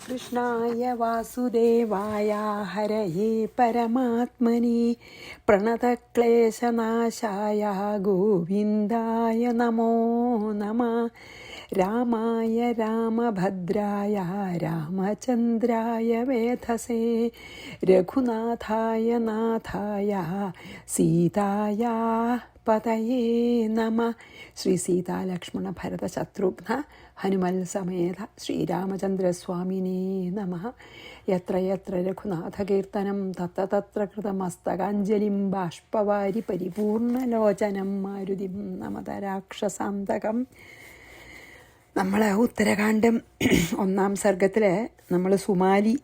കൃഷ്ണായ വാസുദേവായ ഹരയേ പരമാത്മനി പ്രണതക്ലേശനാശായ ഗോവിന്ദായ നമോ നമഃ. രാമായ രാമഭദ്രായ രാമചന്ദ്രായ വേധസേ രഘുനാഥായ നാഥായ സീതായ പതയേ നമ. ശ്രീ സീതാലക്ഷ്മണ ഭരത ശത്രുഘ്ന ഹനുമൽ സമേത ശ്രീരാമചന്ദ്രസ്വാമിനേ നമ. യത്ര യത്ര രഘുനാഥകീർത്തനം തത്ര തത്ര കൃതമസ്തകാഞ്ജലിം ബാഷ്പവാരി പരിപൂർണലോചനം മാരുതിം നമത രാക്ഷസാന്തകം. നമ്മൾ ഉത്തരകാണ്ഡം 1-ാം സർഗത്തിൽ നമ്മൾ സുമാലി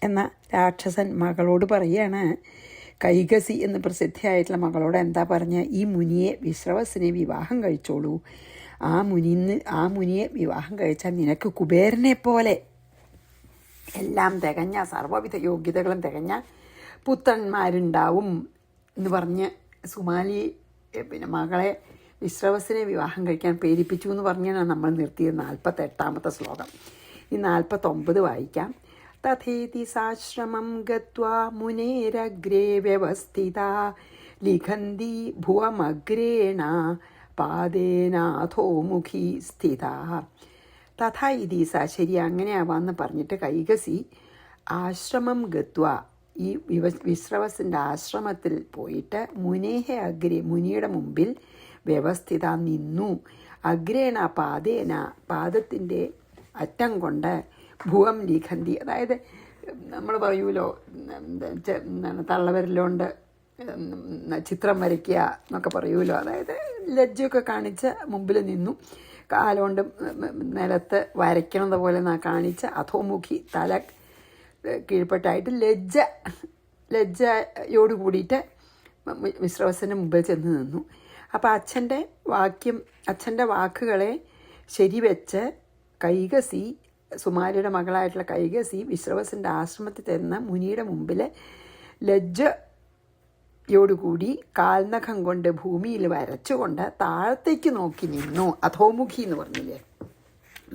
എന്ന രാക്ഷസൻ മകളോട് പറയുകയാണ്, കൈകസി എന്ന് പ്രസിദ്ധിയായിട്ടുള്ള മകളോട് എന്താ പറഞ്ഞ, ഈ മുനിയെ വിശ്രവസിനെ വിവാഹം കഴിച്ചോളൂ. ആ മുനിയെ വിവാഹം കഴിച്ചാൽ നിനക്ക് കുബേരനെ പോലെ എല്ലാം തികഞ്ഞ സർവ്വവിധ യോഗ്യതകളും തികഞ്ഞ പുത്രന്മാരുണ്ടാവും എന്ന് പറഞ്ഞ് സുമാലി മകളെ വിശ്രവസിനെ വിവാഹം കഴിക്കാൻ പ്രേരിപ്പിച്ചു എന്ന് പറഞ്ഞാണ് നമ്മൾ നിർത്തിയത് 48-ാമത്തെ ശ്ലോകം. ഈ 49 വായിക്കാം. തഥേതി സാശ്രമം ഗത്വാ മുനേരഗ്രേ വ്യവസ്ഥിതാ ലിഖന്തി ഭുവമഗ്രേണ പാദേനാഥോമുഖി സ്ഥിത. തഥാ ഇതീസ, ശരി അങ്ങനെയാവാന്ന് പറഞ്ഞിട്ട് കൈകസി ആശ്രമം ഗത്വ, ഈ വിശ്രവസിൻ്റെ ആശ്രമത്തിൽ പോയിട്ട് മുനേഹ അഗ്രേ, മുനിയുടെ മുമ്പിൽ വ്യവസ്ഥിത നിന്നു. അഗ്രേണ പാദേന, പാദത്തിൻ്റെ അറ്റം കൊണ്ട് ഭുവം ലിഖന്തി, അതായത് നമ്മൾ പറയൂലോ തള്ളവരിലോണ്ട് ചിത്രം വരയ്ക്കുക എന്നൊക്കെ പറയൂലോ, അതായത് ലജ്ജയൊക്കെ കാണിച്ച് മുമ്പിൽ നിന്നു. കാലുകൊണ്ട് നിലത്ത് വരയ്ക്കണത് പോലെ കാണിച്ച് അധോമുഖി, തല കീഴ്പ്പെട്ടായിട്ട് ലജ്ജയോട് കൂടിയിട്ട് വിശ്രവസിൻ്റെ മുമ്പിൽ ചെന്ന് നിന്നു. അപ്പോൾ അച്ഛൻ്റെ വാക്കുകളെ ശരിവെച്ച് കൈകസി, സുമാലിയുടെ മകളായിട്ടുള്ള കൈകസി വിശ്രവസിൻ്റെ ആശ്രമത്തിൽ തരുന്ന മുനിയുടെ മുമ്പിൽ ലജ്ജയോടുകൂടി കാൽനഖം കൊണ്ട് ഭൂമിയിൽ വരച്ചുകൊണ്ട് താഴത്തേക്ക് നോക്കി നിന്നു. അധോമുഖി എന്ന് പറഞ്ഞില്ലേ,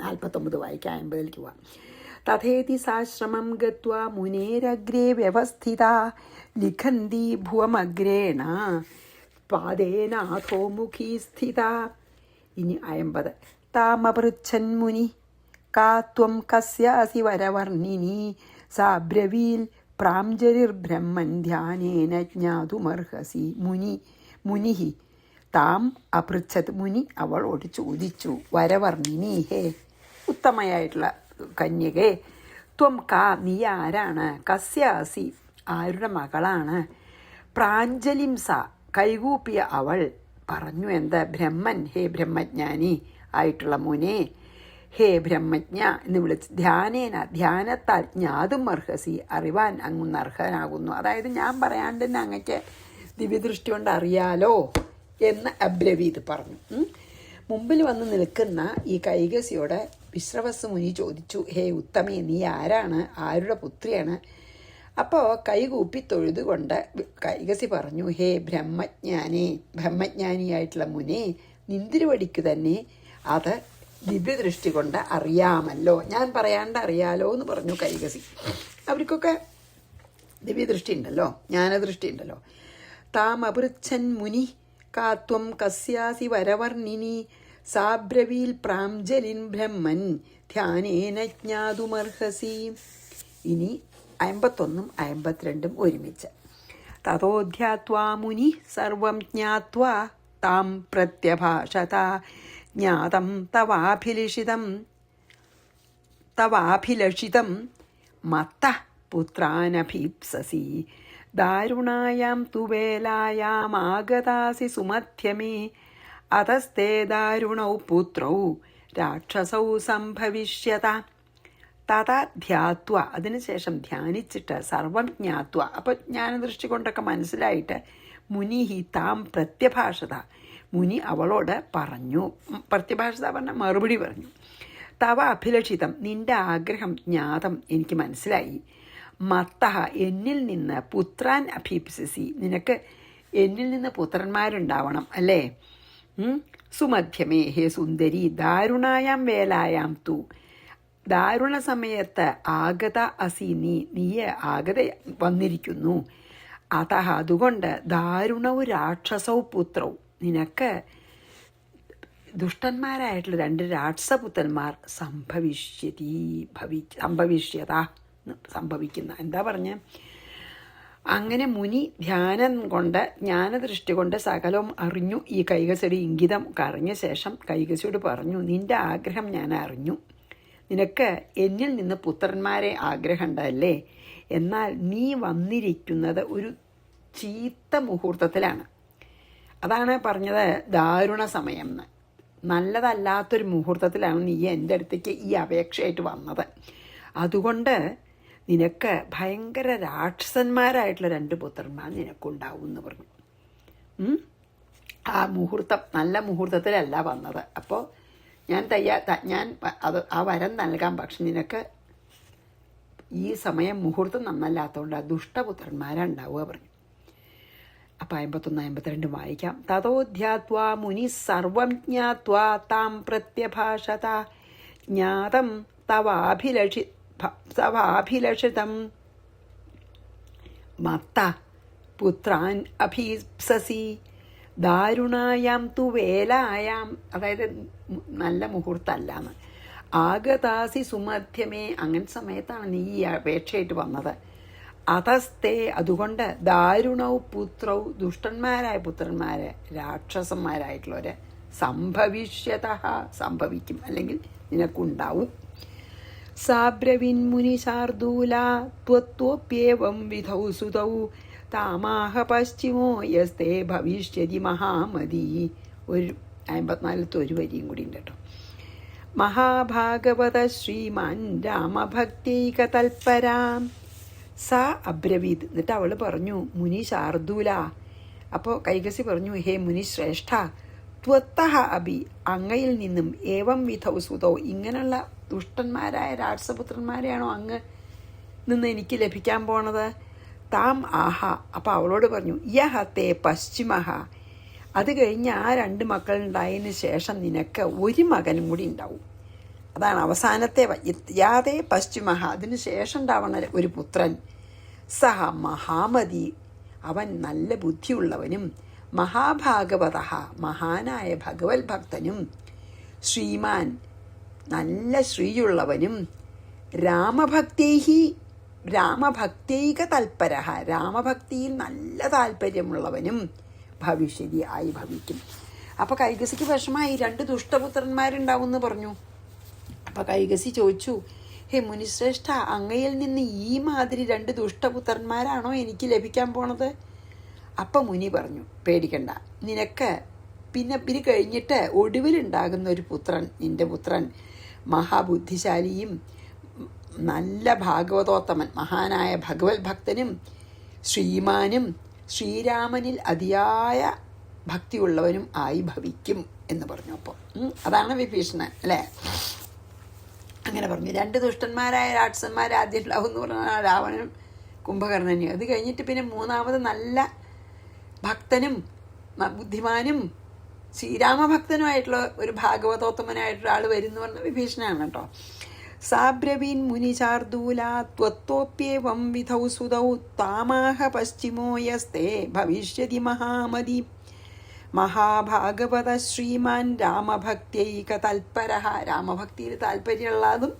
49 വായിക്കാം, 50 പോവാം. തഥേതി സാശ്രമം ഗത്വാ മുനേരഗ്രേ വ്യവസ്ഥിത ലിഖന്തി ഭുവമഗ്രേണ പാദേനാഥോമുഖി സ്ഥിത. ഇനി 50. താമപൃച്ഛൻ മുനി കാ ത്വം കസ്യാസി വരവർണിനി സാബ്രവീൽ പ്രാഞ്ജലിർബ്രഹ്മൻ ധ്യാനേന ജ്ഞാതുമർഹസി. മുനിഹി താം അപൃച്ഛത്, മുനി അവളോട് ചോദിച്ചു, വരവർണിനി, ഹേ ഉത്തമയായിട്ടുള്ള കന്യകേ, ത്വം കാ, നീ ആരാണ്, കസ്യാസി ആരുടെ മകളാണ്, പ്രാഞ്ജലിം സ കൈകൂപ്പിയ അവൾ പറഞ്ഞു, എന്താ, ബ്രഹ്മൻ, ഹേ ബ്രഹ്മജ്ഞാനി ആയിട്ടുള്ള മുനെ, ഹേ ബ്രഹ്മജ്ഞ എന്ന് വിളിച്ച്, ധ്യാനേന ധ്യാനത്താൽ ജ്ഞാതും അർഹസി അറിവാൻ അങ്ങൊന്ന് അർഹനാകുന്നു. അതായത് ഞാൻ പറയാണ്ട് തന്നെ അങ്ങക്ക് ദിവ്യദൃഷ്ടി കൊണ്ട് അറിയാലോ എന്ന് അബ്രവീത് പറഞ്ഞു. മുമ്പിൽ വന്ന് നിൽക്കുന്ന ഈ കൈകസിയോട് വിശ്രവസ് മുനി ചോദിച്ചു, ഹേ ഉത്തമേ, നീ ആരാണ്, ആരുടെ പുത്രിയാണ്? അപ്പോൾ കൈകൂപ്പി തൊഴുതുകൊണ്ട് കൈകസി പറഞ്ഞു, ഹേ ബ്രഹ്മജ്ഞാനിയായിട്ടുള്ള മുനെ, നിന്തിരുവടിക്ക് തന്നെ അത് ദിവ്യദൃഷ്ടി കൊണ്ട് അറിയാമല്ലോ, ഞാൻ പറയാണ്ട് അറിയാലോ എന്ന് പറഞ്ഞു കൈകസി. അവർക്കൊക്കെ ദിവ്യദൃഷ്ടി ഉണ്ടല്ലോ, ജ്ഞാനദൃഷ്ടി ഉണ്ടല്ലോ. താം അപൃച്ഛൻ മുനി കാത്വം കസ്യാസി വരവർണിനി സാബ്രവീൽ പ്രാഞ്ജലിൻ ബ്രഹ്മൻ ധ്യാനേന ജ്ഞാതുമർഹസി. ഇനി 51-ഉം 52-ഉം ഒരുമിച്ച്. തതോധ്യാത്വാ മുനി സർവം ജ്ഞാത്വാ താം പ്രത്യഭാഷത ജ്ഞാതം തവാഭിലഷിതം മത്തഃ പുത്രാനഭീപ്സസി ദാരുണായാം തു വേലായാമാഗതാസി സുമധ്യമേ അതസ്തേ ദാരുണൗ പുത്രൗ രാക്ഷസൗ സംഭവിഷ്യത. തഥാ ധ്യാത്വ, അതിനുശേഷം ധ്യാനിച്ചിട്ട്, സർവം ജ്ഞാത്വ, അപ്പം ജ്ഞാനദൃഷ്ടി കൊണ്ടൊക്കെ മനസ്സിലായിട്ട്, മുനിഹി താം പ്രത്യഭാഷത, മുനി അവളോട് പറഞ്ഞു, പ്രത്യഭാഷത പറഞ്ഞാൽ മറുപടി പറഞ്ഞു, തവ അഭിലഷിതം, നിന്റെ ആഗ്രഹം ജ്ഞാതം, എനിക്ക് മനസ്സിലായി, മത്തഹ, എന്നിൽ നിന്ന്, പുത്രാൻ അഭീപ്സി, നിനക്ക് എന്നിൽ നിന്ന് പുത്രന്മാരുണ്ടാവണം അല്ലേ, സുമധ്യമേ ഹേ സുന്ദരി, ദാരുണായാം വേലായാം തു, ദാരുണ സമയത്ത് ആഗത അസി നീയെ ആഗത വന്നിരിക്കുന്നു. അതുകൊണ്ട് ദാരുണവും രാക്ഷസവും പുത്രവും നിനക്ക് ദുഷ്ടന്മാരായിട്ടുള്ള 2 രാക്ഷസപുത്രന്മാർ സംഭവിക്കുന്ന എന്താ പറഞ്ഞ. അങ്ങനെ മുനി ധ്യാനം കൊണ്ട് ജ്ഞാനദൃഷ്ടി കൊണ്ട് സകലവും അറിഞ്ഞു. ഈ കൈകസിയുടെ ഇംഗിതം അറിഞ്ഞ ശേഷം കൈകസിയോട് പറഞ്ഞു, നിന്റെ ആഗ്രഹം ഞാൻ അറിഞ്ഞു. നിനക്ക് എന്നിൽ നിന്ന് പുത്രന്മാരെ ആഗ്രഹമുണ്ടല്ലേ? എന്നാൽ നീ വന്നിരിക്കുന്നത് ഒരു ചീത്ത മുഹൂർത്തത്തിലാണ്. അതാണ് പറഞ്ഞത് ദാരുണ സമയം എന്ന്. നല്ലതല്ലാത്തൊരു മുഹൂർത്തത്തിലാണ് നീ എൻ്റെ അടുത്തേക്ക് ഈ അപേക്ഷയായിട്ട് വന്നത്. അതുകൊണ്ട് നിനക്ക് ഭയങ്കര രാക്ഷസന്മാരായിട്ടുള്ള 2 പുത്രന്മാർ നിനക്കുണ്ടാവും എന്ന് പറഞ്ഞു. ആ മുഹൂർത്തം നല്ല മുഹൂർത്തത്തിലല്ല വന്നത്. അപ്പോൾ ഞാൻ ആ വരം നൽകാം, പക്ഷെ നിനക്ക് ഈ സമയം മുഹൂർത്തം നന്നല്ലാത്തതുകൊണ്ട് ദുഷ്ടപുത്രന്മാരുണ്ടാവുക പറഞ്ഞു. അപ്പം 51, 52 വായിക്കാം. തതോധ്യാത്വാ മുനി സർവം ജ്ഞാത്വാ താം പ്രത്യഭാഷത ജ്ഞാതം തവാഭിലഷിതം മത്ത പുത്രാൻ അഭീപ്സസി ദാരുണായാം തു വേലായാം. അതായത് നല്ല മുഹൂർത്തമല്ലാന്ന്. ആഗതാസി സുമധ്യമേ, അങ്ങനെ സമയത്താണ് നീ ഈ അപേക്ഷയായിട്ട് വന്നത്. അതസ്തേ, അതുകൊണ്ട് ദാരുണവും പുത്രവും ദുഷ്ടന്മാരായ പുത്രന്മാരെ രാക്ഷസന്മാരായിട്ടുള്ളവരെ സംഭവിക്കും, അല്ലെങ്കിൽ നിനക്കുണ്ടാവും. സാബ്രവിൻ മുനി ശാർദൂല ത്വത്വപ്യേവം വിധൗ സുതൗ താമാഹ പശ്ചിമോ യസ്തേ ഭവിഷ്യതി മഹാമതി. 54 ഒരു വരിയും കൂടി ഉണ്ട് കേട്ടോ. മഹാഭാഗവത ശ്രീമാൻ രാമഭക്തൈക തൽപരാം സ അബ്രവീത്. എന്നിട്ട് അവൾ പറഞ്ഞു, മുനി ശാർദൂല. അപ്പോൾ കൈകസി പറഞ്ഞു, ഹേ മുനി ശ്രേഷ്ഠ, ത്വത്തഹ അഭി, അങ്ങയിൽ നിന്നും ഏവം വിധൗ സുതോ, ഇങ്ങനെയുള്ള ദുഷ്ടന്മാരായ രാക്ഷസപുത്രന്മാരെയാണോ അങ്ങ് നിന്ന് എനിക്ക് ലഭിക്കാൻ പോണത്? താം ആഹ. അപ്പോൾ അവളോട് പറഞ്ഞു, യഹത്തെ പശ്ചിമഹ, അത് കഴിഞ്ഞ് ആ 2 മക്കളുണ്ടായതിന് ശേഷം നിനക്ക് ഒരു മകനും കൂടി ഉണ്ടാവും. അതാണ് അവസാനത്തെ. യാതേ പശ്ചിമഹ, അതിന് ശേഷം ഉണ്ടാവണ ഒരു പുത്രൻ. സഹ മഹാമതി, അവൻ നല്ല ബുദ്ധിയുള്ളവനും മഹാഭാഗവത, മഹാനായ ഭഗവത് ഭക്തനും ശ്രീമാൻ, നല്ല ശ്രീയുള്ളവനും രാമഭക്തൈക തൽപര, രാമഭക്തിയിൽ നല്ല താല്പര്യമുള്ളവനും ഭവിഷ്യതി ആയി ഭവിക്കും. അപ്പോൾ കൈകസിക്ക് വിഷമായി, 2 ദുഷ്ടപുത്രന്മാരുണ്ടാവും എന്ന് പറഞ്ഞു. അപ്പോൾ കൈകസി ചോദിച്ചു, ഹേ മുനിശ്രേഷ്ഠ, അങ്ങയിൽ നിന്ന് ഈ മാതിരി 2 ദുഷ്ടപുത്രന്മാരാണോ എനിക്ക് ലഭിക്കാൻ പോണത്? അപ്പം മുനി പറഞ്ഞു, പേടിക്കണ്ട, നിനക്ക് പിന്നെ ഇത് കഴിഞ്ഞിട്ട് ഒടുവിലുണ്ടാകുന്ന ഒരു പുത്രൻ, നിന്റെ പുത്രൻ മഹാബുദ്ധിശാലിയും നല്ല ഭാഗവതോത്തമൻ, മഹാനായ ഭഗവത് ഭക്തനും ശ്രീമാനും ശ്രീരാമനിൽ അതിയായ ഭക്തിയുള്ളവനും ആയി ഭവിക്കും എന്ന് പറഞ്ഞു. അപ്പോൾ അതാണ് വിഭീഷണൻ അല്ലേ? അങ്ങനെ പറഞ്ഞു. 2 ദുഷ്ടന്മാരായ രാക്ഷസന്മാർ ആദ്യം ഉണ്ടാവും എന്ന് പറഞ്ഞാൽ രാവണനും കുംഭകർണനും. അത് കഴിഞ്ഞിട്ട് പിന്നെ 3ാമത് നല്ല ഭക്തനും ബുദ്ധിമാനും ശ്രീരാമഭക്തനുമായിട്ടുള്ള ഒരു ഭാഗവതോത്തമനായിട്ടുള്ള ആൾ വരുന്നു പറഞ്ഞ വിഭീഷണനാണ് കേട്ടോ. സാബ്രവീൻ മുനി ശാർദൂല ത്വത്തോപ്യേവം വിധൗ സുതൗ താമാഹ പശ്ചിമോ യസ്തേ ഭവിഷ്യതി മഹാമതി മഹാഭാഗവത ശ്രീമാൻ രാമഭക്തൈക തൽപര, രാമഭക്തിയിൽ താല്പര്യമുള്ളതും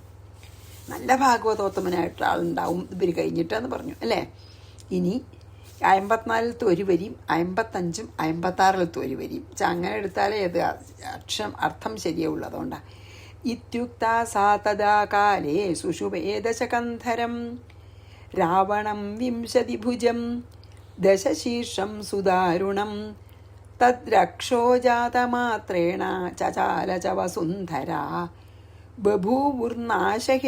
നല്ല ഭാഗവതോത്തമനായിട്ടുള്ള ആളുണ്ടാവും ഇവർ കഴിഞ്ഞിട്ടെന്ന് പറഞ്ഞു അല്ലേ. ഇനി 54 ഒരു വരിയും 55, 56 ഒരു വരിയും അങ്ങനെ എടുത്താലേ അത് അർത്ഥം ശരിയാവുള്ളൂ. അതുകൊണ്ടാണ് ഇത്യുക്ത സാ തദാ കാലേ സുഷുവേദശകന്ധരം രാവണം 20 ഭുജം ദശശീർഷം സുദാരുണം തദ്രക്ഷോ ജാതമാത്രേണ ചചാല ച വസുന്ധര ബഭൂവുർനാശഹേതൂനി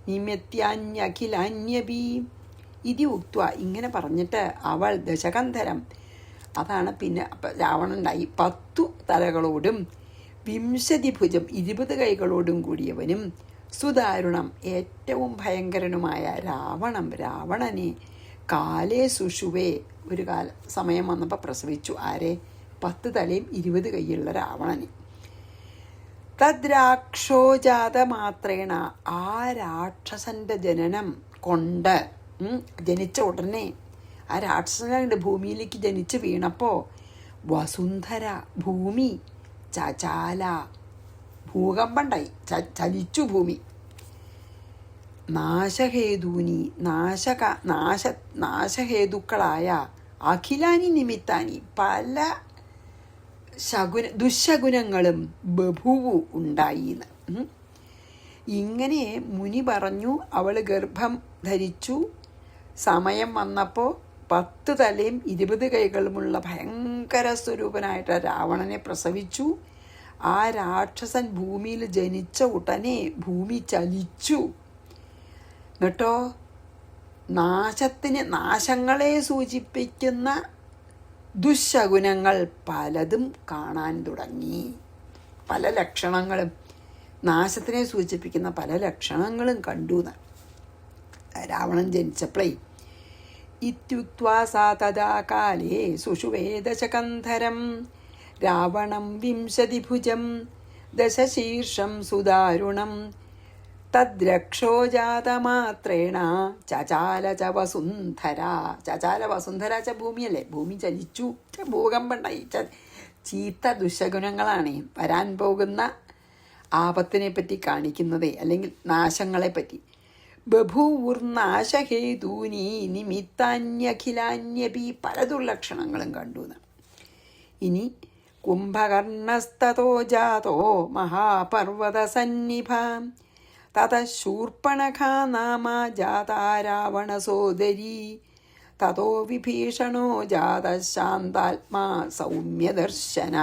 നിമിത്യാന്യഖിലാന്യപി ഇതി ഉക്ത്വ. ഇങ്ങനെ പറഞ്ഞിട്ട് അവൾ ദശകന്ധരം, അതാണ് പിന്നെ രാവണനുണ്ടായി, 10 തലകളോടും 20 ഭുജം 20 കൈകളോടും കൂടിയവനും സുദാരുണം ഏറ്റവും ഭയങ്കരനുമായ രാവണനെ കാലേ സുഷുവേ ഒരു സമയം വന്നപ്പോൾ പ്രസവിച്ചു. ആരെ? 10 തലയും 20 കൈയുള്ള രാവണനെ. തദ്രാക്ഷോ ജാതമാത്രേണ ആ രാക്ഷസന്റെ ജനനം കൊണ്ട് ജനിച്ച ഉടനെ ആ രാക്ഷസനുണ്ട് ഭൂമിയിലേക്ക് ജനിച്ച് വീണപ്പോൾ വസുന്ധര ഭൂമി ചചാല ഭൂകമ്പണ്ടായി, ചലിച്ചു ഭൂമി. നാശഹേതൂനി നാശഹേതുക്കളായ അഖിലാനി നിമിത്താനി പല ദുശകുനങ്ങളും ബഭൂവു ഉണ്ടായിന്ന്. ഇങ്ങനെ മുനി പറഞ്ഞു. അവൾ ഗർഭം ധരിച്ചു. സമയം വന്നപ്പോൾ 10 തലയും 20 കൈകളുമുള്ള ഭയങ്കര സ്വരൂപനായിട്ട് രാവണനെ പ്രസവിച്ചു. ആ രാക്ഷസൻ ഭൂമിയിൽ ജനിച്ച ഉടനെ ഭൂമി ചലിച്ചു. എന്നിട്ടോ നാശങ്ങളെ സൂചിപ്പിക്കുന്ന ദുശകുനങ്ങൾ പലതും കാണാൻ തുടങ്ങി. പല ലക്ഷണങ്ങളും, നാശത്തിനെ സൂചിപ്പിക്കുന്ന പല ലക്ഷണങ്ങളും കണ്ടു രാവണൻ ജനിച്ചപ്പോഴേ. ഇത്യുക്ത്വാ സാ തദാ കാലേ സുഷുവേദശകന്ധരം രാവണം 20 ഭുജം ദശശീർഷം സുദാരുണം തദ്രക്ഷോ ജാതമാത്രേണ ചചാല ച വസുന്ധര. ചചാല വസുന്ധര ച ഭൂമിയല്ലേ, ഭൂമി ചലിച്ചു, ഭൂകമ്പണ്ടായി. ചീത്ത ദുശകുനങ്ങളാണ് വരാൻ പോകുന്ന ആപത്തിനെ പറ്റി കാണിക്കുന്നത്, അല്ലെങ്കിൽ നാശങ്ങളെ പറ്റി. ബഭൂർനാശഹേതൂനി നിമിത്താന്യഖിലാന്യപി പല ദുർലക്ഷണങ്ങളും കണ്ടു. ഇനി കുംഭകർണസ്തോ ജാതോ മഹാപർവതസന്നിഭ തത ശൂർപ്പണഖാ നാമ ജാതാ രാവണസോദരീ തതോ വിഭീഷണോ ജാത ശാന്താത്മാ സൗമ്യദർശന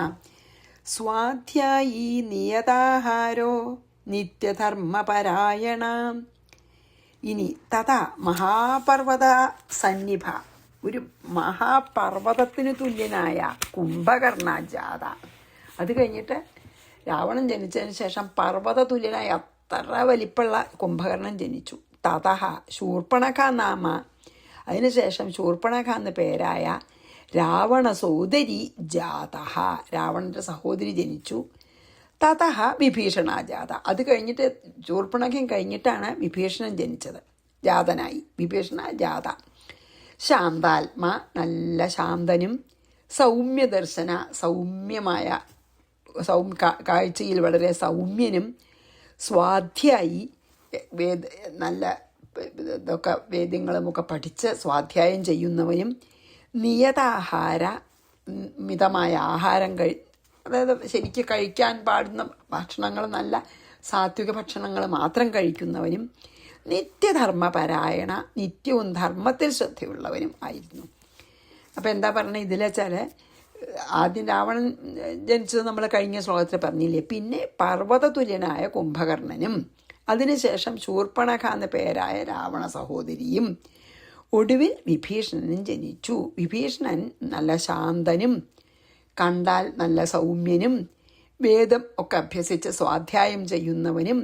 സ്വാധ്യായീ നിയതാഹാരോ നിത്യധർമ്മപരായണ. ഇനി തഥാ മഹാപർവത സന്നിഭ, ഒരു മഹാപർവ്വതത്തിന് തുല്യനായ കുംഭകർണ ജാത. അത് കഴിഞ്ഞിട്ട് രാവണൻ ജനിച്ചതിന് ശേഷം പർവ്വത തുല്യനായ അത്ര വലിപ്പമുള്ള കുംഭകർണൻ ജനിച്ചു. തതഹ ശൂർപ്പണഖ നാമ, അതിനുശേഷം ശൂർപ്പണഖ എന്ന പേരായ രാവണ സോദരി ജാത, രാവണൻ്റെ സഹോദരി ജനിച്ചു. തതഹ വിഭീഷണ ജാത, അത് കഴിഞ്ഞിട്ട് ശൂർപ്പണഖം കഴിഞ്ഞിട്ടാണ് വിഭീഷണൻ ജനിച്ചത്, ജാതനായി. വിഭീഷണ ജാത. ശാന്താത്മാ, നല്ല ശാന്തനും, സൗമ്യദർശന, സൗമ്യമായ കാഴ്ചയിൽ വളരെ സൗമ്യനും, സ്വാധ്യായി, നല്ല ഇതൊക്കെ വേദ്യങ്ങളുമൊക്കെ പഠിച്ച് സ്വാധ്യായം ചെയ്യുന്നവനും, നിയതാഹാര, മിതമായ ആഹാരം അതായത് ശരിക്ക് കഴിക്കാൻ പാടുന്ന ഭക്ഷണങ്ങൾ, നല്ല സാത്വിക ഭക്ഷണങ്ങൾ മാത്രം കഴിക്കുന്നവനും, നിത്യധർമ്മപരായണ, നിത്യവും ധർമ്മത്തിൽ ശ്രദ്ധയുള്ളവനും ആയിരുന്നു. അപ്പം എന്താ പറഞ്ഞത് ഇതിൽ വെച്ചാൽ, ആദ്യം രാവണൻ ജനിച്ചത് നമ്മൾ കഴിഞ്ഞ ശ്ലോകത്തിൽ പറഞ്ഞില്ലേ. പിന്നെ പർവ്വത തുല്യനായ കുംഭകർണനും, അതിനുശേഷം ശൂർപ്പണഖ എന്ന പേരായ രാവണ സഹോദരിയും, ഒടുവിൽ വിഭീഷണനും ജനിച്ചു. വിഭീഷണൻ നല്ല ശാന്തനും, കണ്ടാൽ നല്ല സൗമ്യനും, വേദം ഒക്കെ അഭ്യസിച്ച് സ്വാധ്യായം ചെയ്യുന്നവനും,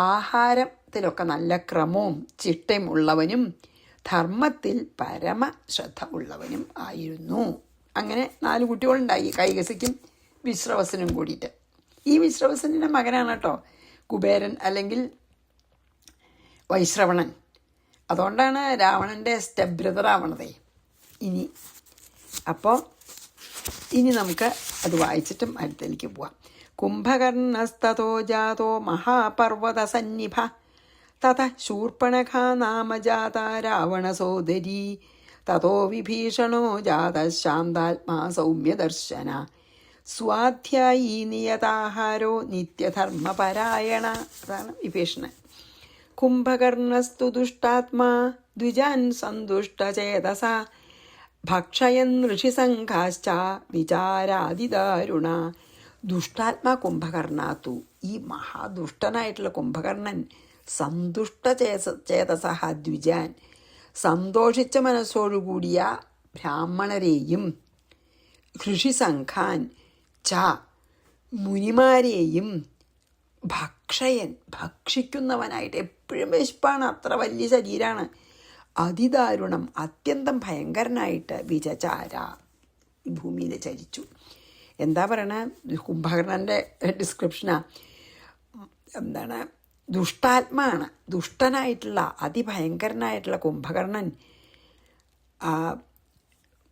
ആഹാരത്തിലൊക്കെ നല്ല ക്രമവും ചിട്ടയും ഉള്ളവനും, ധർമ്മത്തിൽ പരമശ്രദ്ധ ഉള്ളവനും ആയിരുന്നു. അങ്ങനെ 4 കുട്ടികളുണ്ടായി, കൈകസിക്കും വിശ്രവസനും കൂടിയിട്ട്. ഈ വിശ്രവസനിൻ്റെ മകനാണ് കേട്ടോ കുബേരൻ അല്ലെങ്കിൽ വൈശ്രവണൻ. അതുകൊണ്ടാണ് രാവണൻ്റെ സ്റ്റെപ്പ് ബ്രദർ ആവണതേ. ഇനി നമുക്ക് അത് വായിച്ചിട്ടും അടുത്തേക്ക് പോവാം. കുംഭകർണസ്തോ ജാതോ മഹാപർവത സന്നിഭ തത ശൂർപ്പണഖ നാമ ജാത രാവണസോദരീ തതോ വിഭീഷണോ ജാത ശാന്താത്മാ സൗമ്യദർശന സ്വാധ്യായീ നിയതാഹാരോ നിത്യധർമ്മപരായണ. അതാണ് വിഭീഷണൻ. കുംഭകർണസ്തു ദുഷ്ടാത്മാ ദ്വിജാൻ സന്തുഷ്ടചേതസ ഭക്ഷയൻ ഋഷിസംഘാശ്ച വിചാരാതിദാരുണ. ദുഷ്ടാത്മാ കുംഭകർണാത്തു, ഈ മഹാദുഷ്ടനായിട്ടുള്ള കുംഭകർണൻ, സന്തുഷ്ടചേതസ ദ്വിജാൻ, സന്തോഷിച്ച മനസ്സോടുകൂടിയ ബ്രാഹ്മണരെയും, ഋഷിസംഘാൻ ച മുനിമാരെയും, ഭക്ഷയൻ ഭക്ഷിക്കുന്നവനായിട്ട്, എപ്പോഴും വിശപ്പാണ്, അത്ര വലിയ ശരീരമാണ്, അതിദാരുണം അത്യന്തം ഭയങ്കരനായിട്ട് വിചചാര ഭൂമിയിൽ ചരിച്ചു. എന്താ പറയണ, കുംഭകർണൻ്റെ ഡിസ്ക്രിപ്ഷനാ. എന്താണ്, ദുഷ്ടാത്മാണ്, ദുഷ്ടനായിട്ടുള്ള അതിഭയങ്കരനായിട്ടുള്ള കുംഭകർണൻ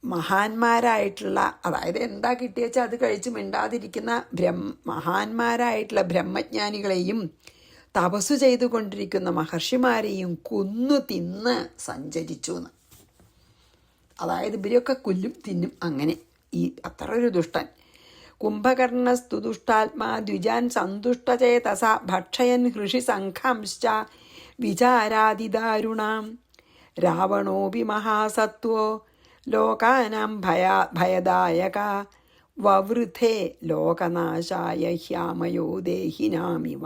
മഹാന്മാരായിട്ടുള്ള, അതായത് എന്താ കിട്ടിയച്ചാൽ അത് കഴിച്ച് മിണ്ടാതിരിക്കുന്ന മഹാന്മാരായിട്ടുള്ള ബ്രഹ്മജ്ഞാനികളെയും തപസ്സു ചെയ്തുകൊണ്ടിരിക്കുന്ന മഹർഷിമാരെയും കൊന്നു തിന്ന് സഞ്ചരിച്ചു എന്ന്. അതായത് ഇവരെയൊക്കെ കൊല്ലും തിന്നും, അങ്ങനെ അത്ര ഒരു ദുഷ്ടൻ. കുംഭകർണസ്തു ദുഷ്ടാത്മാ ദ്വിജാൻ സന്തുഷ്ടചേതസ ഭക്ഷയൻ ഹൃഷി സംഘംശ്ച വിചാരാതിദാരുണാം രാവണോപി മഹാസത്വോ ലോകാനാം ഭയദായക വവൃഥേ ലോകനാശായ ഹ്യാമയോ ദേഹിനാമിവ.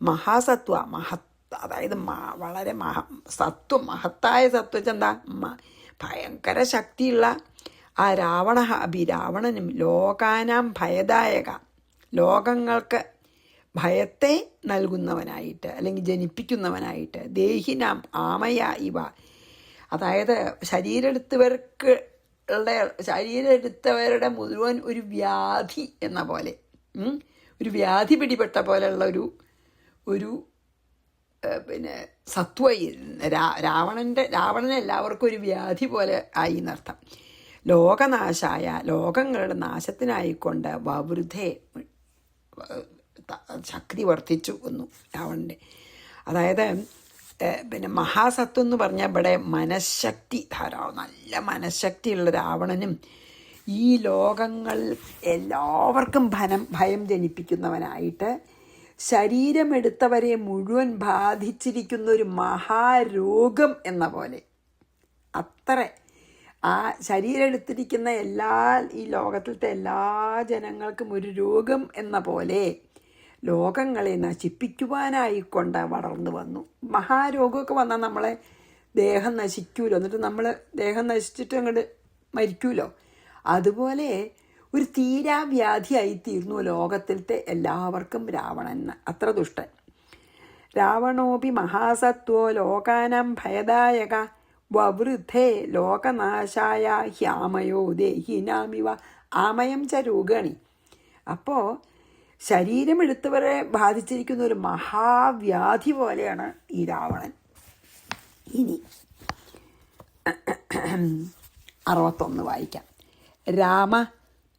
മഹാസത്വ, അതായത് വളരെ സത്വം, മഹത്തായ സത്വച്ചെന്താ, ഭയങ്കര ശക്തിയുള്ള ആ രാവണനും ലോകാനാം ഭയദായക, ലോകങ്ങൾക്ക് ഭയത്തെ നൽകുന്നവനായിട്ട് അല്ലെങ്കിൽ ജനിപ്പിക്കുന്നവനായിട്ട്, ദേഹിനാം ആമയ ഇവ, അതായത് ശരീരമെടുത്തവരുടെ മുഴുവൻ ഒരു വ്യാധി എന്ന പോലെ, ഒരു വ്യാധി പിടിപെട്ട പോലെയുള്ള ഒരു പിന്നെ രാവണനെ എല്ലാവർക്കും ഒരു വ്യാധി പോലെ ആയി എന്നർത്ഥം. ലോകനാശായ, ലോകങ്ങളുടെ നാശത്തിനായിക്കൊണ്ട് വവൃഥേ, ശക്തി വർദ്ധിച്ചു വന്നു രാവണൻ്റെ. അതായത് പിന്നെ മഹാസത്വം എന്ന് പറഞ്ഞാൽ ഇവിടെ മനഃശക്തി, ധാരാളം നല്ല മനഃശക്തിയുള്ള രാവണനും ഈ ലോകങ്ങൾ എല്ലാവർക്കും ഭയം ജനിപ്പിക്കുന്നവനായിട്ട് ശരീരമെടുത്തവരെ മുഴുവൻ ബാധിച്ചിരിക്കുന്ന ഒരു മഹാരോഗം എന്ന പോലെ, അത്ര ആ ശരീരം എടുത്തിരിക്കുന്ന ഈ ലോകത്തിലത്തെ എല്ലാ ജനങ്ങൾക്കും ഒരു രോഗം എന്ന പോലെ ലോകങ്ങളെ നശിപ്പിക്കുവാനായിക്കൊണ്ട് വളർന്നു വന്നു. മഹാരോഗമൊക്കെ വന്നാൽ നമ്മളെ ദേഹം നശിക്കൂലോ, എന്നിട്ട് നമ്മൾ ദേഹം നശിച്ചിട്ട് അങ്ങോട്ട് മരിക്കൂലോ, അതുപോലെ ഒരു തീരാവ്യാധിയായിത്തീർന്നു ലോകത്തിലത്തെ എല്ലാവർക്കും രാവണൻ, അത്ര ദുഷ്ടൻ. രാവണോപി മഹാസത്വോ ലോകാനാം ഭയദായക വവൃഥേ ലോകനാശായ ഹ്യാമയോ ദേഹിനാമിവ. ആമയം ച രോഗാണി. അപ്പോൾ ശരീരമെടുത്തവരെ ബാധിച്ചിരിക്കുന്ന ഒരു മഹാവ്യാധി പോലെയാണ് ഈ രാവണൻ. ഇനി 61 വായിക്കാം. രാമ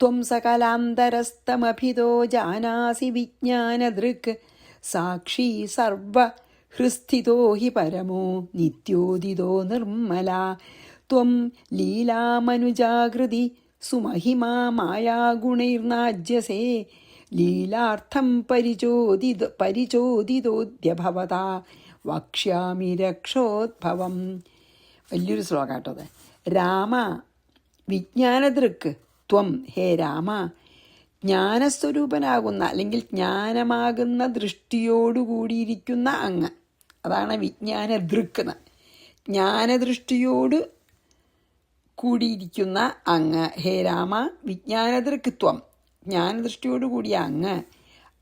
ത്വം സകലാന്തരസ്തമഭിതോ ജാനാസി വിജ്ഞാനദൃക് സാക്ഷി സർവഹൃസ്ഥിതോ ഹി പരമോ നിത്യോദിതോ നിർമ്മല ത്വം ലീലാമനുജാകൃതി സുമഹിമാ മായാഗുണൈർനാജ്യസേ ലീലാർത്ഥം പരിചോദിതോദ്യഭവതാ വക്ഷ്യാമി രക്ഷോദ്ഭവം. വലിയൊരു ശ്ലോകാട്ടത്. രാമ വിജ്ഞാനദൃക്ക് ത്വം, ഹേ രാമ, ജ്ഞാനസ്വരൂപനാകുന്ന അല്ലെങ്കിൽ ജ്ഞാനമാകുന്ന ദൃഷ്ടിയോടുകൂടിയിരിക്കുന്ന അങ്ങ്, അതാണ് വിജ്ഞാനദൃക്ക്. ജ്ഞാനദൃഷ്ടിയോട് കൂടിയിരിക്കുന്ന അങ്ങ്, ഹേ രാമ വിജ്ഞാനദൃക്ക് ത്വം, ജ്ഞാനദൃഷ്ടിയോടുകൂടിയ അങ്ങ്,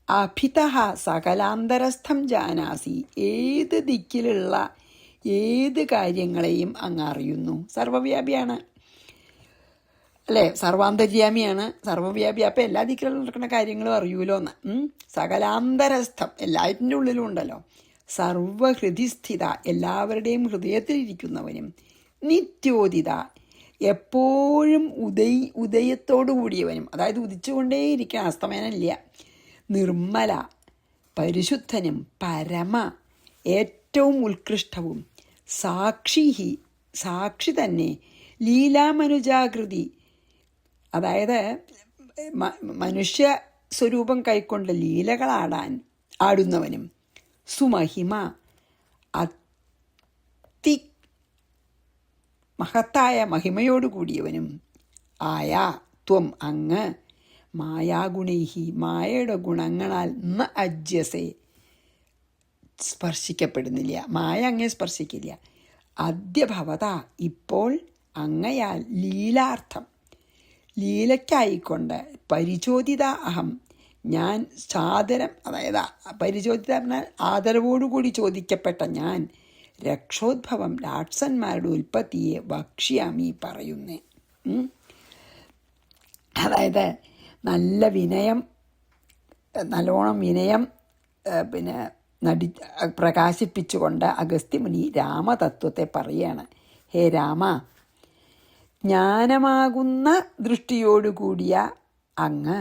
അഭിതഃ സകലാന്തരസ്ഥം ജാനാസി, ഏത് ദിക്കിലുള്ള ഏത് കാര്യങ്ങളെയും അങ്ങ് അറിയുന്നു. സർവവ്യാപിയാണ് അല്ലേ, സർവാന്തര്യാമിയാണ്, സർവവ്യാപി. അപ്പം എല്ലാ ദിക്കിലും നടക്കുന്ന കാര്യങ്ങളും അറിയൂലോ എന്ന്. സകലാന്തരസ്ഥം, എല്ലാറ്റിൻ്റെ ഉള്ളിലും ഉണ്ടല്ലോ. സർവഹൃദിസ്ഥിത, എല്ലാവരുടെയും ഹൃദയത്തിലിരിക്കുന്നവനും. നിത്യോദിത, എപ്പോഴും ഉദയത്തോടു കൂടിയവനും, അതായത് ഉദിച്ചുകൊണ്ടേയിരിക്കണം, അസ്തമയനമില്ല. നിർമ്മല, പരിശുദ്ധനും, പരമ, ഏറ്റവും ഉത്കൃഷ്ടവും. സാക്ഷി, സാക്ഷി തന്നെ. ലീലാമനുജാകൃതി, അതായത് മനുഷ്യ സ്വരൂപം കൈക്കൊണ്ട് ആടുന്നവനും. സുമഹിമ, അതി മഹത്തായ മഹിമയോടുകൂടിയവനും ആയ ത്വം, അങ്ങ്, മായാഗുണൈഹി, മായയുടെ ഗുണങ്ങളാൽ ന അജ്യസേ, സ്പർശിക്കപ്പെടുന്നില്ല, മായ അങ്ങേ സ്പർശിക്കില്ല. അദ്യഭവത, ഇപ്പോൾ അങ്ങയാൽ, ലീലാർത്ഥം, ലീലയ്ക്കായിക്കൊണ്ട്, പരിചോദിത അഹം, ഞാൻ സാദരം, അതായത് പരിചോദിത പറഞ്ഞാൽ ആദരവോടുകൂടി ചോദിക്കപ്പെട്ട ഞാൻ, രക്ഷോദ്ഭവം, രാക്ഷസന്മാരുടെ ഉൽപ്പത്തിയെ വക്ഷ്യാമി പറയുന്നേ. അതായത് നല്ല വിനയം, നല്ലോണം വിനയം പിന്നെ പ്രകാശിപ്പിച്ചുകൊണ്ട് അഗസ്ത്യമുനി രാമതത്വത്തെ പറയുകയാണ്. ഹേ രാമ, ജ്ഞാനമാകുന്ന ദൃഷ്ടിയോടുകൂടിയ അങ്ങ്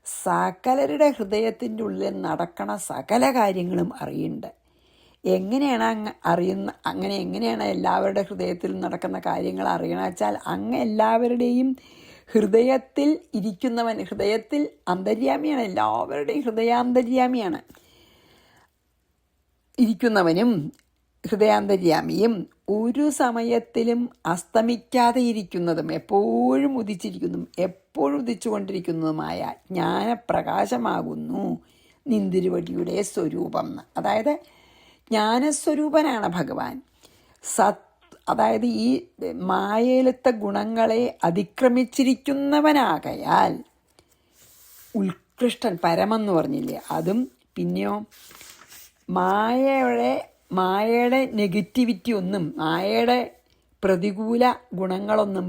സകലരുടെ ഹൃദയത്തിൻ്റെ ഉള്ളിൽ നടക്കണ സകല കാര്യങ്ങളും അറിയുന്നുണ്ട്. എങ്ങനെയാണ് എങ്ങനെയാണ് എല്ലാവരുടെ ഹൃദയത്തിൽ നടക്കുന്ന കാര്യങ്ങൾ അറിയണം വെച്ചാൽ, അങ്ങ് എല്ലാവരുടെയും ഹൃദയത്തിൽ ഇരിക്കുന്നവൻ, ഹൃദയത്തിൽ അന്തര്യാമിയാണ്, എല്ലാവരുടെയും ഹൃദയാന്തര്യാമിയാണ്. ഇരിക്കുന്നവനും ഹൃദയാന്തര്യാമിയും ഒരു സമയത്തിലും അസ്തമിക്കാതെ ഇരിക്കുന്നതും എപ്പോഴും ഉദിച്ചുകൊണ്ടിരിക്കുന്നതുമായ ജ്ഞാനപ്രകാശമാകുന്നു നിന്തിരുവടിയുടെ സ്വരൂപം. അതായത് ജ്ഞാനസ്വരൂപനാണ് ഭഗവാൻ. അതായത് ഈ മായയിലത്തെ ഗുണങ്ങളെ അതിക്രമിച്ചിരിക്കുന്നവനാകയാൽ ഉത്കൃഷ്ടൻ, പരമെന്ന് പറഞ്ഞില്ലേ, അതും പിന്നെയോ മായയുടെ നെഗറ്റിവിറ്റി ഒന്നും, മായയുടെ പ്രതികൂല ഗുണങ്ങളൊന്നും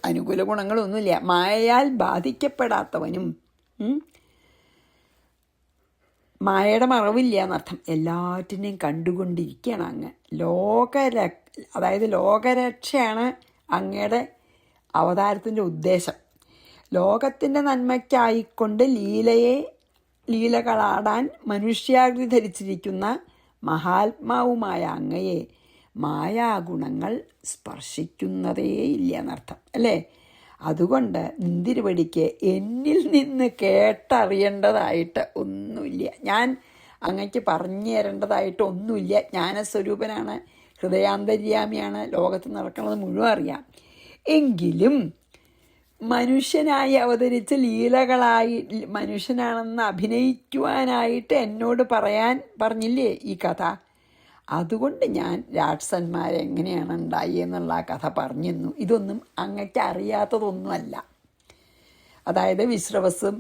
അനുകൂല ഗുണങ്ങളൊന്നുമില്ല, മായയാൽ ബാധിക്കപ്പെടാത്തവനും, മായയുടെ മറവില്ല എന്നർത്ഥം, എല്ലാറ്റിനെയും കണ്ടുകൊണ്ടിരിക്കുകയാണ് അങ്ങ്. അതായത് ലോകരക്ഷയാണ് അങ്ങയുടെ അവതാരത്തിൻ്റെ ഉദ്ദേശം. ലോകത്തിൻ്റെ നന്മയ്ക്കായിക്കൊണ്ട് ലീലകളാടാൻ മനുഷ്യാകൃതി ധരിച്ചിരിക്കുന്ന മഹാത്മാവുമായ അങ്ങയെ മായാഗുണങ്ങൾ സ്പർശിക്കുന്നതേയില്ല എന്നർത്ഥം അല്ലേ. അതുകൊണ്ട് നിന്തിരുവടിക്ക് എന്നിൽ നിന്ന് കേട്ടറിയേണ്ടതായിട്ട് ഒന്നുമില്ല, ഞാൻ അങ്ങക്ക് പറഞ്ഞു തരേണ്ടതായിട്ട് ഒന്നുമില്ല. ജ്ഞാനസ്വരൂപനാണ്, ഹൃദയാന്തര്യാമിയാണ്, ലോകത്ത് നടക്കുന്നത് മുഴുവൻ അറിയാം. എങ്കിലും മനുഷ്യനായി അവതരിച്ച ലീലകളായി മനുഷ്യനാണെന്ന് അഭിനയിക്കുവാനായിട്ട് എന്നോട് പറഞ്ഞില്ലേ ഈ കഥ. അതുകൊണ്ട് ഞാൻ രാക്ഷസന്മാരെങ്ങനെയാണ് ഉണ്ടായെന്നുള്ള ആ കഥ പറഞ്ഞിരുന്നു. ഇതൊന്നും അങ്ങക്ക് അറിയാത്തതൊന്നുമല്ല. അതായത് വിശ്രവസ്സും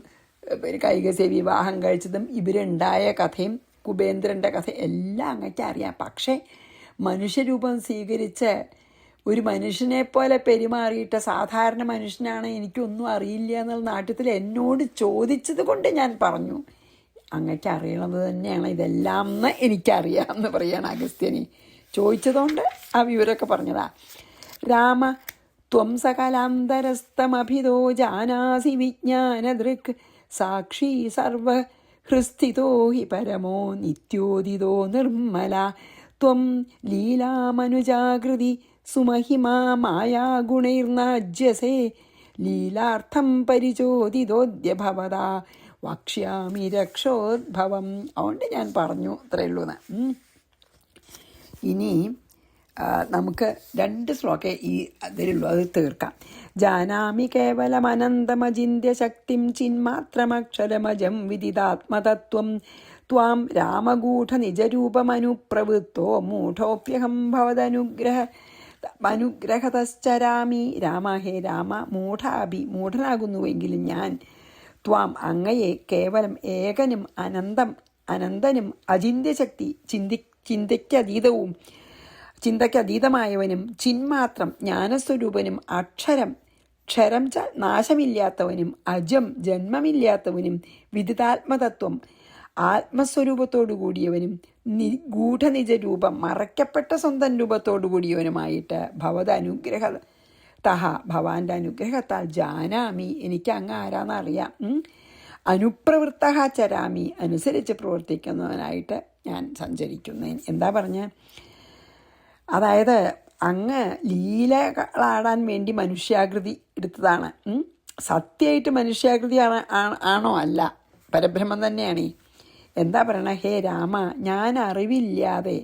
കൈകസ്യ വിവാഹം കഴിച്ചതും ഇവരുണ്ടായ കഥയും കുബേന്ദ്രൻ്റെ കഥ എല്ലാം അങ്ങക്ക് അറിയാം. പക്ഷേ മനുഷ്യരൂപം സ്വീകരിച്ച് ഒരു മനുഷ്യനെ പോലെ പെരുമാറിയിട്ട് സാധാരണ മനുഷ്യനാണ്, എനിക്കൊന്നും അറിയില്ല എന്നുള്ള നാട്യത്തിൽ എന്നോട് ചോദിച്ചത് കൊണ്ട് ഞാൻ പറഞ്ഞു. അങ്ങക്ക് അറിയണത് തന്നെയാണ് ഇതെല്ലാം എന്ന് എനിക്കറിയാമെന്ന് പറയാണ് അഗസ്ത്യനെ. ചോദിച്ചതുകൊണ്ട് ആ വിവരമൊക്കെ പറഞ്ഞതാ. രാമ ത്വം സകലാന്തരസ്തമഭിതോ ജാനാസി വിജ്ഞാനദൃക് സാക്ഷി സർവഹൃസ്ഥിതോ ഹി പരമോ നിത്യോദിതോ നിർമ്മല ത്വം ലീലാമനുജാകൃതി സുമഹിമാ മായാഗുണൈർനാജ്യസേ ലീലാർത്ഥം പരിചോദിതോദ്യ ഭവതാ വക്ഷ്യാമി രക്ഷോദ്ഭവം. അതുകൊണ്ട് ഞാൻ പറഞ്ഞു അത്രയേ ഉള്ളൂ എന്ന്. ഇനി നമുക്ക് 2 ശ്ലോകേ ഈ അതിലുള്ളൂ, അത് തീർക്കാം. ജാനാമി കേവലമനന്തമചിന്യ ശക്തിം ചിന്മാത്രമക്ഷരമജം വിദിതാത്മതത്വം ത്വാം രാമഗൂഢ നിജരൂപമനുപ്രവൃത്തോ മൂഢോപ്യഹം ഭവദനുഗ്രഹതശ്ചരാമി. രാമ, ഹേ രാമ, മൂഢനാകുന്നുവെങ്കിലും ഞാൻ ത്വാം അങ്ങയെ കേവലം ഏകനും അനന്തനും അചിന്യശക്തി ചിന്തയ്ക്കതീതമായവനും ചിന്മാത്രം ജ്ഞാനസ്വരൂപനും അക്ഷരം ക്ഷരം നാശമില്ലാത്തവനും അജം ജന്മമില്ലാത്തവനും വിദിതാത്മതത്വം ആത്മസ്വരൂപത്തോടു കൂടിയവനും ഗൂഢനിജരൂപം മറയ്ക്കപ്പെട്ട സ്വന്തം രൂപത്തോടു കൂടിയവനുമായിട്ട് ഭവാന്റെ അനുഗ്രഹത്താൽ ജാനാമി, എനിക്ക് അങ്ങ് ആരാന്നറിയാം. അനുപ്രവൃത്ത ചരാമി, അനുസരിച്ച് പ്രവർത്തിക്കുന്നവനായിട്ട് ഞാൻ സഞ്ചരിക്കുന്നു. എന്താ പറഞ്ഞ, അതായത് അങ്ങ് ലീലകളാടാൻ വേണ്ടി മനുഷ്യാകൃതി എടുത്തതാണ്. സത്യമായിട്ട് മനുഷ്യാകൃതി ആണോ? അല്ല, പരബ്രഹ്മം തന്നെയാണ്. എന്താ പറയണ, ഹേ രാമ, ഞാൻ അറിവില്ലാതെ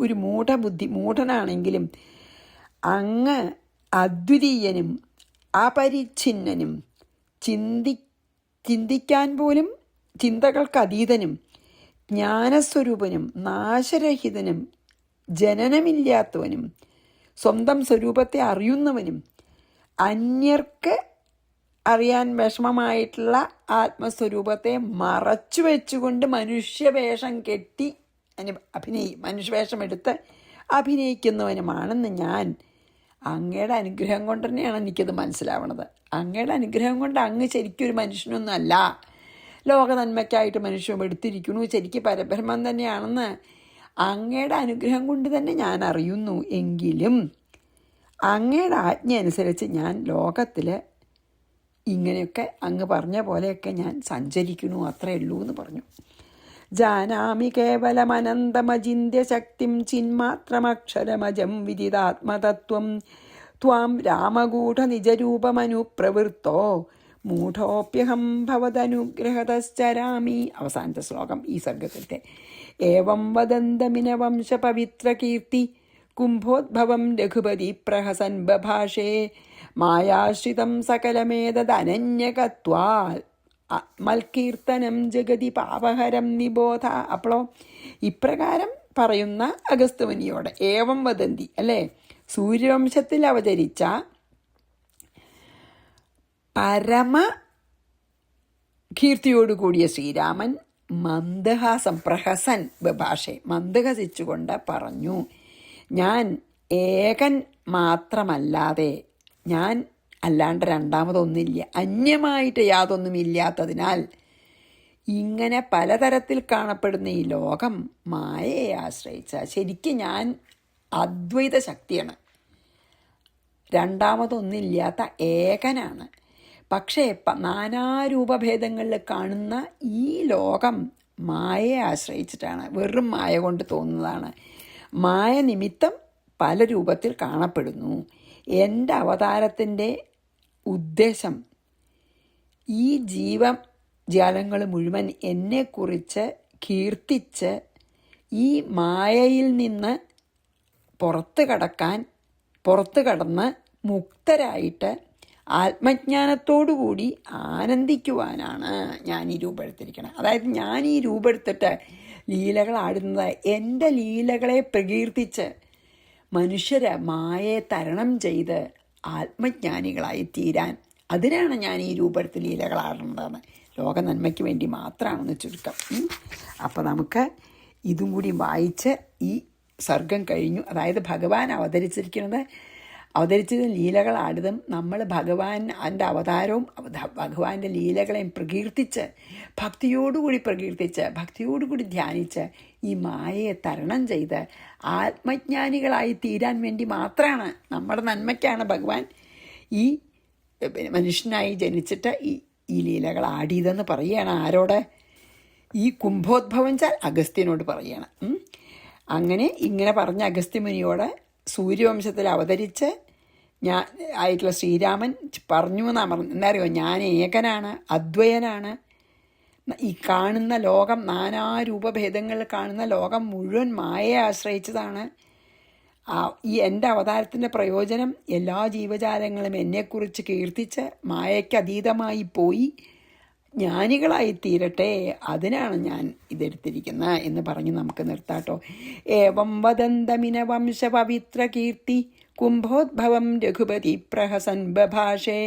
ഒരു മൂഢനാണെങ്കിലും അങ്ങ് അദ്വിതീയനും അപരിച്ഛിന്നനും ചിന്തിക്കാൻ പോലും ചിന്തകൾക്കതീതനും ജ്ഞാനസ്വരൂപനും നാശരഹിതനും ജനനമില്ലാത്തവനും സ്വന്തം സ്വരൂപത്തെ അറിയുന്നവനും അന്യർക്ക് അറിയാൻ വിഷമമായിട്ടുള്ള ആത്മസ്വരൂപത്തെ മറച്ചു വെച്ചുകൊണ്ട് മനുഷ്യവേഷം കെട്ടി മനുഷ്യവേഷം എടുത്ത് അഭിനയിക്കുന്നവനുമാണെന്ന് ഞാൻ അങ്ങയുടെ അനുഗ്രഹം കൊണ്ട് തന്നെയാണ് എനിക്കത് മനസ്സിലാവണത്. അങ്ങയുടെ അനുഗ്രഹം കൊണ്ട് അങ്ങ് ശരിക്കും ഒരു മനുഷ്യനൊന്നും അല്ല, ലോക നന്മയ്ക്കായിട്ട് മനുഷ്യൻ എടുത്തിരിക്കുന്നു, ശരിക്കും പരബ്രഹ്മം തന്നെയാണെന്ന് അങ്ങയുടെ അനുഗ്രഹം കൊണ്ട് തന്നെ ഞാൻ അറിയുന്നു. എങ്കിലും അങ്ങയുടെ ആജ്ഞ അനുസരിച്ച് ഞാൻ ലോകത്തിൽ ഇങ്ങനെയൊക്കെ അങ്ങ് പറഞ്ഞ പോലെയൊക്കെ ഞാൻ സഞ്ചരിക്കുന്നു, അത്രയേ ഉള്ളൂ എന്ന് പറഞ്ഞു. ജാനാമി കേവലമനന്തമചിന്യ ശക്തിം ചിന്മാത്രമക്ഷരമജം വിദിതാത്മതത്വം ത്വാം രാമഗൂഢ നിജരൂപമനുപ്രവൃത്തോ മൂഢോപ്യഹം ഭവദനുഗ്രഹതശ്ചരാമി. അവസാനത്തെ ശ്ലോകം ഈ സർഗത്തിലത്തെ. ഏവം വദന്തമിന വംശപവിത്രകീർത്തി കുംഭോദ്ഭവം രഘുപതി പ്രഹസൻ ബഭാഷേ മായാശ്രിതം സകലമേതദനന്യകത്വാൽ മൽകീർത്തനം ജഗതി പാപഹരം നിബോധ. അപ്പോഴോ ഇപ്രകാരം പറയുന്ന അഗസ്ത്യമുനിയോട് ഏവം വദന്തി അല്ലേ, സൂര്യവംശത്തിൽ അവതരിച്ച പരമ കീർത്തിയോടുകൂടിയ ശ്രീരാമൻ മന്ദഹാസം പ്രഹസൻ ബഭാഷെ മന്ദഹസിച്ചുകൊണ്ട് പറഞ്ഞു, ഞാൻ ഏകൻ മാത്രമല്ലാതെ ഞാൻ അല്ലാണ്ട് രണ്ടാമതൊന്നില്ല, അന്യമായിട്ട് യാതൊന്നുമില്ലാത്തതിനാൽ ഇങ്ങനെ പലതരത്തിൽ കാണപ്പെടുന്ന ഈ ലോകം മായയെ ആശ്രയിച്ച ശരിക്കും ഞാൻ അദ്വൈത ശക്തിയാണ്, രണ്ടാമതൊന്നില്ലാത്ത ഏകനാണ്. പക്ഷേ നാനാരൂപഭേദങ്ങളിൽ കാണുന്ന ഈ ലോകം മായയെ ആശ്രയിച്ചിട്ടാണ്, വെറും മായ കൊണ്ട് തോന്നുന്നതാണ്. മായ നിമിത്തം പല രൂപത്തിൽ കാണപ്പെടുന്നു. എൻ്റെ അവതാരത്തിൻ്റെ ഉദ്ദേശം ഈ ജീവജാലങ്ങൾ മുഴുവൻ എന്നെക്കുറിച്ച് കീർത്തിച്ച് ഈ മായയിൽ നിന്ന് പുറത്ത് കടന്ന് മുക്തരായിട്ട് ആത്മജ്ഞാനത്തോടുകൂടി ആനന്ദിക്കുവാനാണ് ഞാൻ ഈ രൂപമെടുത്തിരിക്കണം. അതായത് ഞാൻ ഈ രൂപമെടുത്തിട്ട് ലീലകളാടുന്നത് എൻ്റെ ലീലകളെ പ്രകീർത്തിച്ച് മനുഷ്യരെ മായയെ തരണം ചെയ്ത് ആത്മജ്ഞാനികളായി തീരാൻ, അതിനാണ് ഞാൻ ഈ രൂപത്തിൽ ലീലകളാടുന്നതെന്ന്. ലോക നന്മയ്ക്ക് വേണ്ടി മാത്രമാണെന്ന് ചുരുക്കം. അപ്പോൾ നമുക്ക് ഇതും കൂടി വായിച്ച് ഈ സർഗം കഴിഞ്ഞു. അതായത് ഭഗവാൻ അവതരിച്ചത് ലീലകളാടുന്നതും നമ്മൾ ഭഗവാൻ്റെ അവതാരവും ഭഗവാന്റെ ലീലകളെയും പ്രകീർത്തിച്ച് ഭക്തിയോടുകൂടി ധ്യാനിച്ച് ഈ മായയെ തരണം ചെയ്ത് ആത്മജ്ഞാനികളായി തീരാൻ വേണ്ടി മാത്രമാണ്, നമ്മുടെ നന്മയ്ക്കാണ് ഭഗവാൻ ഈ മനുഷ്യനായി ജനിച്ചിട്ട് ഈ ലീലകൾ ആടിയതെന്ന് പറയുകയാണ്. ആരോട്? ഈ കുംഭോദ്ഭവം വെച്ചാൽ അഗസ്ത്യനോട് പറയുകയാണ്. ഇങ്ങനെ പറഞ്ഞ അഗസ്ത്യമുനിയോട് സൂര്യവംശത്തിൽ അവതരിച്ച് ആയിട്ടുള്ള ശ്രീരാമൻ പറഞ്ഞു എന്നാണ് പറഞ്ഞു. എന്താ അറിയോ, ഞാൻ ഏകനാണ്, അദ്വയനാണ്. ഈ കാണുന്ന ലോകം, നാനാരൂപഭേദങ്ങളിൽ കാണുന്ന ലോകം മുഴുവൻ മായയെ ആശ്രയിച്ചതാണ്. ഈ എൻ്റെ അവതാരത്തിൻ്റെ പ്രയോജനം എല്ലാ ജീവജാലങ്ങളും എന്നെക്കുറിച്ച് കീർത്തിച്ച് മായയ്ക്ക് അതീതമായി പോയി ജ്ഞാനികളായി തീരട്ടെ, അതിനാണ് ഞാൻ ഇതെടുത്തിരിക്കുന്നത് എന്ന് പറഞ്ഞ് നമുക്ക് നിർത്താട്ടോ. ഏവം വദന്തമിന വംശപവിത്ര കീർത്തി കുംഭോദ്ഭവം രഘുപതി പ്രഹസൻ ബഭാഷേ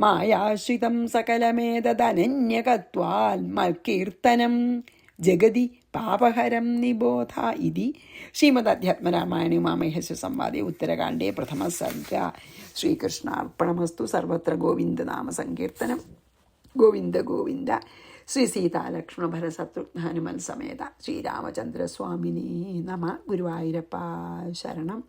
മായാശ്രിതം സകലമേതദനന്യകത്വാൽ മൽകീർത്തനം ജഗതി പാപഹരം നിബോധ. ഇതി ശ്രീമദ് ഉമാമഹേശ്വര സംവാദേ ഉത്തരകാണ്ഡേ പ്രഥമ സർഗ. ശ്രീകൃഷ്ണാർപ്പണമസ്തു. സർവത്ര ഗോവിന്ദനാമ സങ്കീർത്തനം. ഗോവിന്ദ ഗോവിന്ദ. ശ്രീ സീതാലക്ഷ്മണ ഭരശത്രുഘ്ന ഹനുമൽ സമേത ശ്രീരാമചന്ദ്രസ്വാമിനേ നമ. ഗുരുവായൂരപ്പ ശരണം.